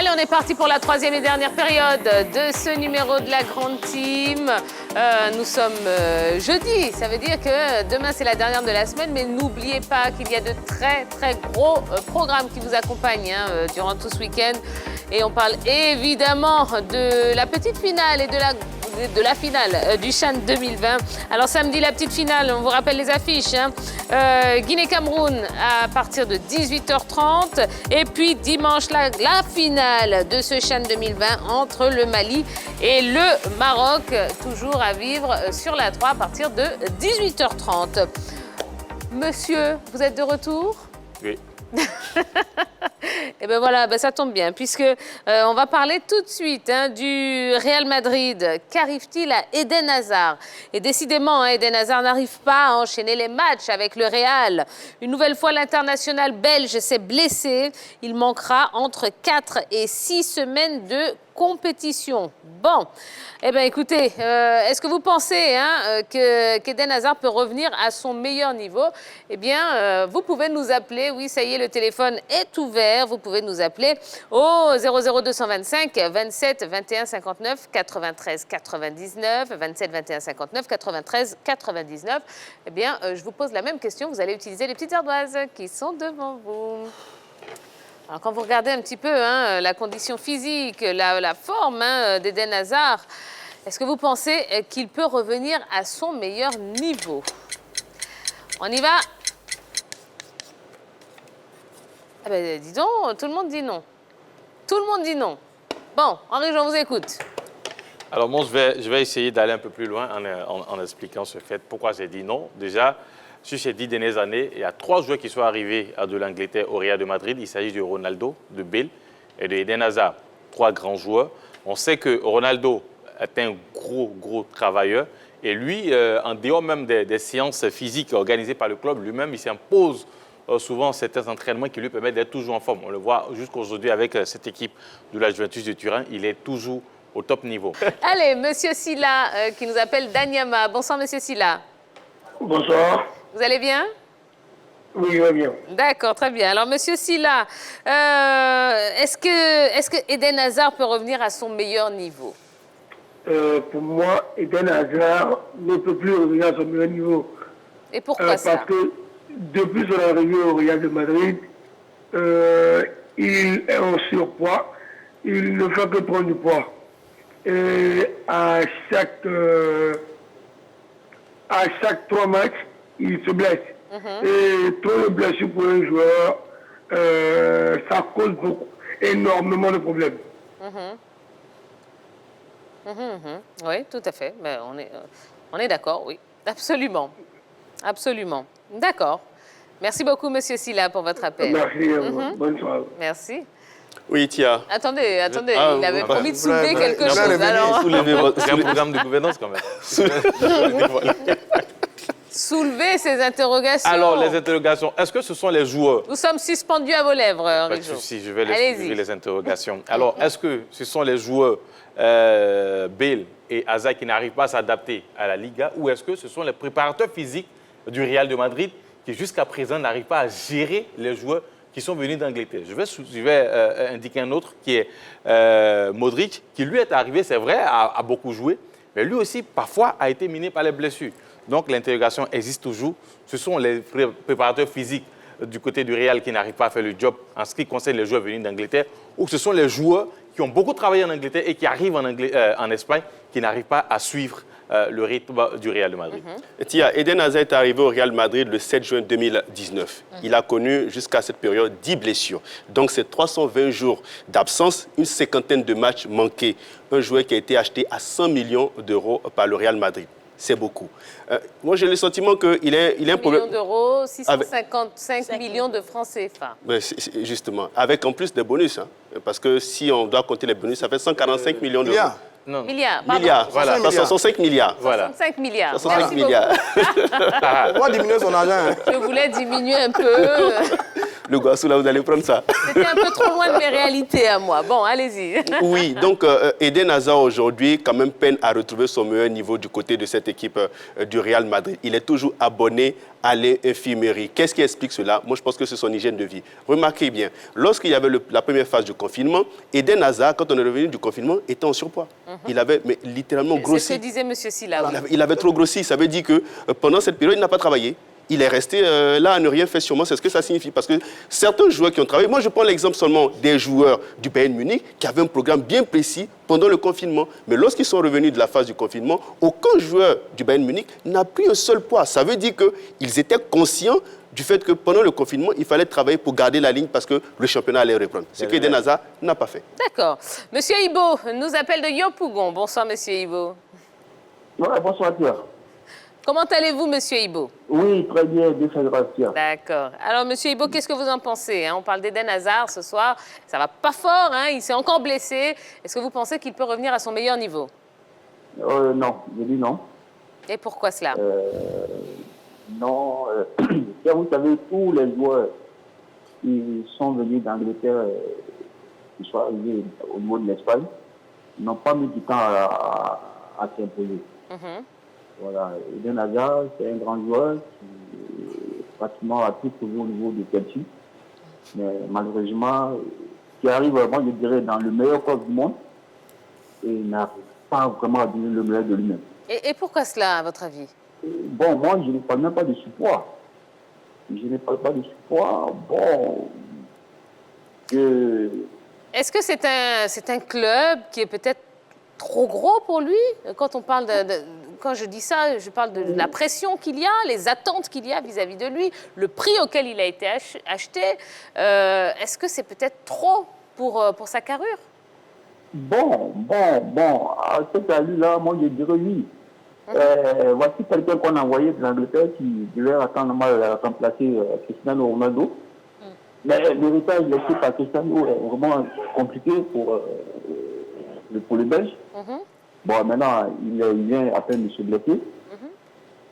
Allez, on est parti pour la troisième et dernière période de ce numéro de la Grande Team. Nous sommes jeudi, ça veut dire que demain c'est la dernière de la semaine, mais n'oubliez pas qu'il y a de très gros programmes qui vous accompagnent durant tout ce week-end. Et on parle évidemment de la petite finale et de la finale du CHAN 2020. Alors samedi, la petite finale, on vous rappelle les affiches. Guinée-Cameroun à partir de 18h30. Et puis dimanche, la finale de ce CHAN 2020 entre le Mali et le Maroc. Toujours à vivre sur la 3 à partir de 18h30. Monsieur, vous êtes de retour? Oui. Et bien voilà, ça tombe bien, puisque on va parler tout de suite du Real Madrid. Qu'arrive-t-il à Eden Hazard? Et décidément, Eden Hazard n'arrive pas à enchaîner les matchs avec le Real. Une nouvelle fois, l'international belge s'est blessé. Il manquera entre 4 et 6 semaines de compétition. Bon, eh bien écoutez, est-ce que vous pensez qu'Eden Hazard peut revenir à son meilleur niveau? Eh bien, vous pouvez nous appeler. Oui, ça y est, le téléphone est ouvert. Vous pouvez nous appeler au 00225 27 21 59 93 99 27 21 59 93 99. Eh bien, je vous pose la même question. Vous allez utiliser les petites ardoises qui sont devant vous. Alors, quand vous regardez un petit peu la condition physique, la forme d'Eden Hazard, est-ce que vous pensez qu'il peut revenir à son meilleur niveau? On y va. Ah ben, dis donc, tout le monde dit non. Tout le monde dit non. Bon, Henri, je vous écoute. Alors moi, je vais essayer d'aller un peu plus loin en expliquant ce fait. Pourquoi j'ai dit non? Déjà, sur ces 10 dernières années, il y a 3 joueurs qui sont arrivés de l'Angleterre au Real de Madrid. Il s'agit de Ronaldo, de Bale et de Eden Hazard. 3 grands joueurs. On sait que Ronaldo est un gros travailleur. Et lui, en dehors même des séances physiques organisées par le club, lui-même, il s'impose souvent certains entraînements qui lui permettent d'être toujours en forme. On le voit jusqu'aujourd'hui avec cette équipe de la Juventus de Turin. Il est toujours au top niveau. Allez, Monsieur Silla, qui nous appelle d'Anyama. Bonsoir, Monsieur Silla. Bonsoir. Vous allez bien? Oui, je vais bien. D'accord, très bien. Alors, Monsieur Silla, est-ce que Eden Hazard peut revenir à son meilleur niveau? Pour moi, Eden Hazard ne peut plus revenir à son meilleur niveau. Et pourquoi ça? Parce que depuis son arrivée au Real de Madrid, il est en surpoids. Il ne fait que prendre du poids. Et à chaque 3 matchs, il se blesse. Et trop de blessures pour un joueur, ça cause énormément de problèmes. Oui, tout à fait. Mais on est d'accord, oui. Absolument. Absolument. D'accord. Merci beaucoup, Monsieur Silla, pour votre appel. Merci. Bonne soirée. Merci. Oui, Tia. Attendez, il avait promis de soulever quelque chose. Alors... C'est un programme de gouvernance quand même. Soulever ces interrogations. Alors, les interrogations, est-ce que ce sont les joueurs? Nous sommes suspendus à vos lèvres, Henri. Pas de souci, je vais les interrogations. Alors, est-ce que ce sont les joueurs Bale et Hazard qui n'arrivent pas à s'adapter à la Liga, ou est-ce que ce sont les préparateurs physiques du Real de Madrid qui, jusqu'à présent, n'arrivent pas à gérer les joueurs qui sont venus d'Angleterre? Je vais indiquer un autre qui est Modric, qui lui est arrivé, c'est vrai, a beaucoup joué, mais lui aussi, parfois, a été miné par les blessures. Donc, l'interrogation existe toujours. Ce sont les préparateurs physiques du côté du Real qui n'arrivent pas à faire le job en ce qui concerne les joueurs venus d'Angleterre, ou ce sont les joueurs qui ont beaucoup travaillé en Angleterre et qui arrivent en Espagne qui n'arrivent pas à suivre le rythme du Real de Madrid. Tia, Eden Hazard est arrivé au Real Madrid le 7 juin 2019. Il a connu jusqu'à cette période 10 blessures. Donc c'est 320 jours d'absence, une 50aine de matchs manqués. Un joueur qui a été acheté à 100 millions d'euros par le Real Madrid. C'est beaucoup. Moi, j'ai le sentiment qu'il est un problème. 1 million d'euros, 655 millions de francs CFA. Justement, avec en plus des bonus. Parce que si on doit compter les bonus, ça fait 145 millions d'euros. Non. Milliards, pardon. Milliards, voilà. 65 milliards. 65 milliards. 65 milliards. On va diminuer son argent. Je voulais diminuer un peu. Le Guassou, là, vous allez prendre ça. C'était un peu trop loin de mes réalités à moi. Bon, allez-y. Oui, donc Eden Hazard aujourd'hui quand même peine à retrouver son meilleur niveau du côté de cette équipe du Real Madrid. Il est toujours abonné à l'infirmerie. Qu'est-ce qui explique cela? Moi, je pense que c'est son hygiène de vie. Remarquez bien, lorsqu'il y avait la première phase du confinement, Eden Hazard, quand on est revenu du confinement, était en surpoids. Il avait littéralement grossi. C'est ce que disait M. Silla. Oui. Il avait trop grossi. Ça veut dire que pendant cette période, il n'a pas travaillé. Il est resté là à ne rien faire sûrement. C'est ce que ça signifie. Parce que certains joueurs qui ont travaillé, moi je prends l'exemple seulement des joueurs du Bayern Munich qui avaient un programme bien précis pendant le confinement. Mais lorsqu'ils sont revenus de la phase du confinement, aucun joueur du Bayern Munich n'a pris un seul poids. Ça veut dire qu'ils étaient conscients du fait que pendant le confinement, il fallait travailler pour garder la ligne parce que le championnat allait reprendre. Ce que Eden Hazard n'a pas fait. D'accord. Monsieur Ibo nous appelle de Yopougon. Bonsoir, Monsieur Ibo. Ouais, bonsoir, Pierre. Comment allez-vous, Monsieur Ibo? Oui, très bien, Dieu fait grâce, Pierre. D'accord. Alors, Monsieur Ibo, qu'est-ce que vous en pensez? On parle d'Eden Hazard ce soir. Ça va pas fort, hein? Il s'est encore blessé. Est-ce que vous pensez qu'il peut revenir à son meilleur niveau? Non, je dis non. Et pourquoi cela? Non, Pierre, vous savez, tous les joueurs qui sont venus d'Angleterre, qui sont arrivés au niveau de l'Espagne, n'ont pas mis du temps à s'imposer. Voilà, Eden Hazard, c'est un grand joueur qui pratiquement a tout trouvé au niveau de Chelsea. Mais malheureusement, qui arrive vraiment, je dirais, dans le meilleur club du monde et n'arrive pas vraiment à donner le meilleur de lui-même. Et pourquoi cela, à votre avis? Bon, moi, je ne parle même pas de surpoids. Je ne parle pas de surpoids. Bon, Est-ce que c'est un club qui est peut-être trop gros pour lui? Quand on parle quand je dis ça, je parle de la pression qu'il y a, les attentes qu'il y a vis-à-vis de lui, le prix auquel il a été acheté. Est-ce que c'est peut-être trop pour sa carrure? Bon. À cet avis-là, moi, je dirais oui. Voici quelqu'un qu'on a envoyé de l'Angleterre qui devait attendre à remplacer Cristiano Ronaldo. Mais l'héritage laissé par Cristiano est vraiment compliqué pour le Belge. Bon, maintenant, il vient à peine de se blesser.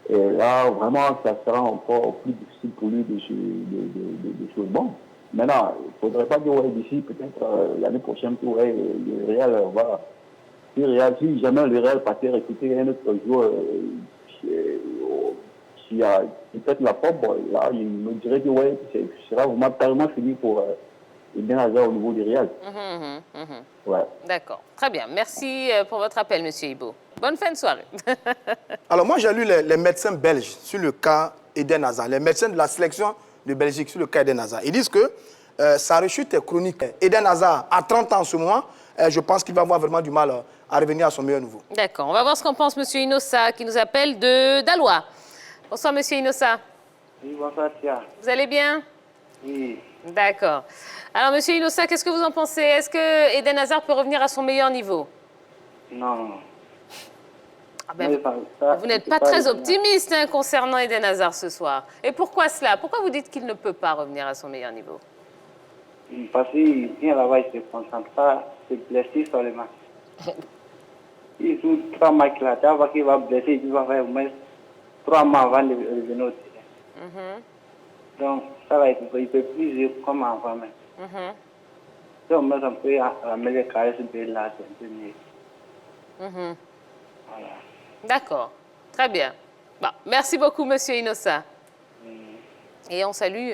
Et là, vraiment, ça sera encore plus difficile pour lui de choses. Bon, maintenant, il ne faudrait pas dire, ouais, d'ici, peut-être l'année prochaine, ouais, le Real va... Si jamais le Real partait recruter un autre joueur qui a peut-être la porte, bon, là, il me dirait que ouais, ce sera vraiment carrément fini pour Eden Hazard au niveau du Real. Ouais. D'accord. Très bien. Merci pour votre appel, Monsieur Ibo. Bonne fin de soirée. Alors, moi, j'ai lu les médecins belges sur le cas Eden Hazard, les médecins de la sélection de Belgique sur le cas Eden Hazard. Ils disent que sa rechute est chronique. Eden Hazard a 30 ans en ce moment. Je pense qu'il va avoir vraiment du mal à revenir à son meilleur niveau. D'accord. On va voir ce qu'en pense M. Inossa, qui nous appelle de Dalois. Bonsoir, M. Inossa. Oui, bonsoir, Tia. Vous allez bien? Oui. D'accord. Alors, M. Inossa, qu'est-ce que vous en pensez? Est-ce que Eden Hazard peut revenir à son meilleur niveau? Non. Ah ben, vous n'êtes pas très optimiste concernant Eden Hazard ce soir. Et pourquoi cela? Pourquoi vous dites qu'il ne peut pas revenir à son meilleur niveau? Parce qu'il vient là-bas, il ne se concentre pas, il se blesse seulement. Il joue 3 matchs là, tu vois qu'il va blesser, il va faire au moins 3 mois avant de revenir au terrain. Donc, ça va être, il peut plus jouer comme avant même. Donc, moi, ça peut améliorer le carré de là, c'est un peu mieux. Voilà. D'accord. Très bien. Bon, merci beaucoup, Monsieur Inossa. Et on salue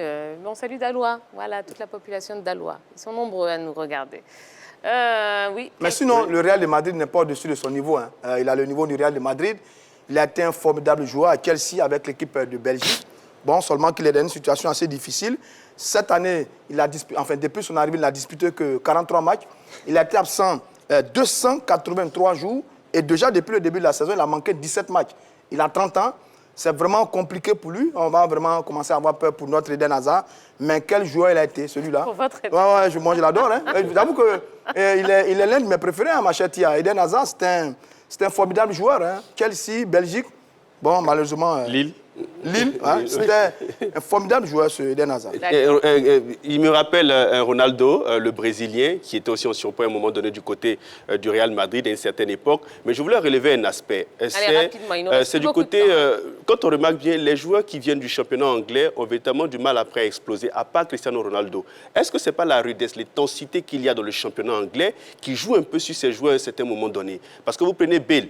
Dalois. Voilà, toute la population de Dalois. Ils sont nombreux à nous regarder. Oui. Mais sinon, le Real de Madrid n'est pas au-dessus de son niveau. Hein. Il a le niveau du Real de Madrid. Il a été un formidable joueur à Chelsea avec l'équipe de Belgique. Bon, seulement qu'il est dans une situation assez difficile. Cette année, depuis son arrivée, il n'a disputé que 43 matchs. Il a été absent 283 jours. Et déjà, depuis le début de la saison, il a manqué 17 matchs. Il a 30 ans. C'est vraiment compliqué pour lui. On va vraiment commencer à avoir peur pour notre Eden Hazard. Mais quel joueur il a été, celui-là. Pour votre Eden. Ouais, moi, je l'adore. Hein. J'avoue qu'il est l'un de mes préférés, hein, ma chère Tia. Eden Hazard, c'est un formidable joueur. Hein. Chelsea, Belgique. Bon, malheureusement... Lille. Lille. Hein, c'était un formidable joueur, ce Eden Hazard. Il me rappelle Ronaldo, le Brésilien, qui était aussi en surpoids à un moment donné du côté du Real Madrid à une certaine époque. Mais je voulais relever un aspect. C'est du côté, quand on remarque bien, les joueurs qui viennent du championnat anglais ont véritablement du mal après à exploser, à part Cristiano Ronaldo. Est-ce que ce n'est pas la rudesse, l'intensité qu'il y a dans le championnat anglais qui joue un peu sur ces joueurs à un certain moment donné? Parce que vous prenez Bale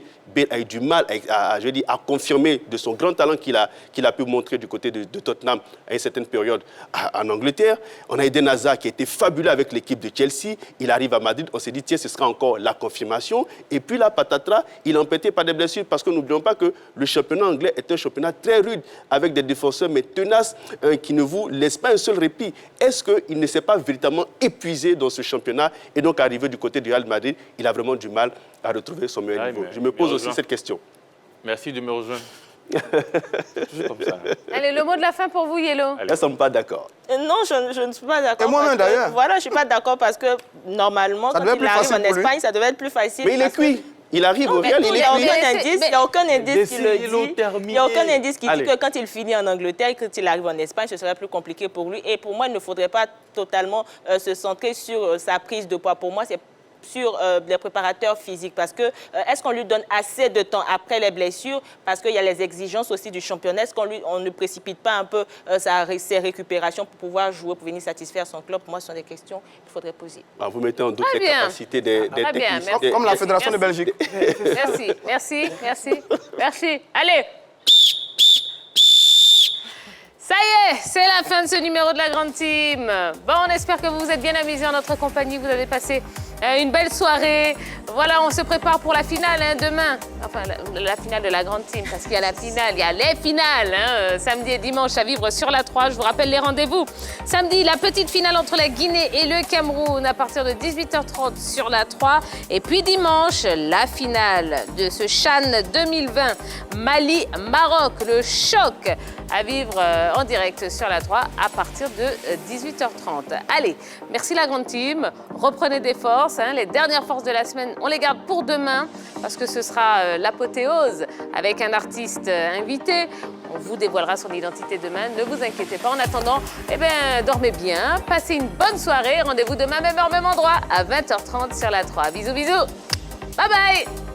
a eu du mal à confirmer de son grand talent qu'il a pu montrer du côté de Tottenham à une certaine période en Angleterre. On a Eden Hazard qui a été fabuleux avec l'équipe de Chelsea. Il arrive à Madrid, on s'est dit, tiens, ce sera encore la confirmation. Et puis là, patatras, il est empêté par des blessures parce que n'oublions pas que le championnat anglais est un championnat très rude avec des défenseurs mais tenaces qui ne vous laissent pas un seul répit. Est-ce qu'il ne s'est pas véritablement épuisé dans ce championnat et donc arrivé du côté du Real Madrid, il a vraiment du mal à retrouver son meilleur niveau? Je me pose aussi cette question. Merci de me rejoindre. Toujours comme ça. Allez, le mot de la fin pour vous, Yellow. Elles ne sont pas d'accord. Non, je ne suis pas d'accord. Et moi-même, d'ailleurs. Voilà, je ne suis pas d'accord parce que normalement, quand il arrive en Espagne, ça devait être plus facile. Mais il est cuit. Il arrive au Real, il est cuit. Il n'y a aucun indice qui le dit. Il n'y a aucun indice qui dit Allez. que quand il finit en Angleterre et quand il arrive en Espagne, ce serait plus compliqué pour lui. Et pour moi, il ne faudrait pas totalement se centrer sur sa prise de poids. Pour moi, c'est sur les préparateurs physiques parce que est-ce qu'on lui donne assez de temps après les blessures parce qu'il y a les exigences aussi du championnat, est-ce qu'on ne précipite pas un peu ses récupérations pour pouvoir jouer, pour venir satisfaire son club? Pour moi, ce sont des questions qu'il faudrait poser. Ah, vous mettez en doute Très les bien. capacités des techniciens. Comme la Fédération de Belgique. Merci. Allez. Ça y est, c'est la fin de ce numéro de la Grande Team. Bon, on espère que vous vous êtes bien amusés en notre compagnie, vous avez passé une belle soirée. Voilà, on se prépare pour la finale demain. Enfin, la finale de la Grande Team, parce qu'il y a la finale, il y a les finales. Samedi et dimanche à vivre sur la 3. Je vous rappelle les rendez-vous. Samedi, la petite finale entre la Guinée et le Cameroun à partir de 18h30 sur la 3. Et puis dimanche, la finale de ce CHAN 2020. Mali-Maroc, le choc à vivre en direct sur la 3 à partir de 18h30. Allez, merci la Grande Team. Reprenez des forces. Les dernières forces de la semaine, on les garde pour demain parce que ce sera l'apothéose avec un artiste invité. On vous dévoilera son identité demain. Ne vous inquiétez pas. En attendant, dormez bien. Passez une bonne soirée. Rendez-vous demain, même heure, même endroit, à 20h30 sur la 3. Bisous, bisous. Bye bye.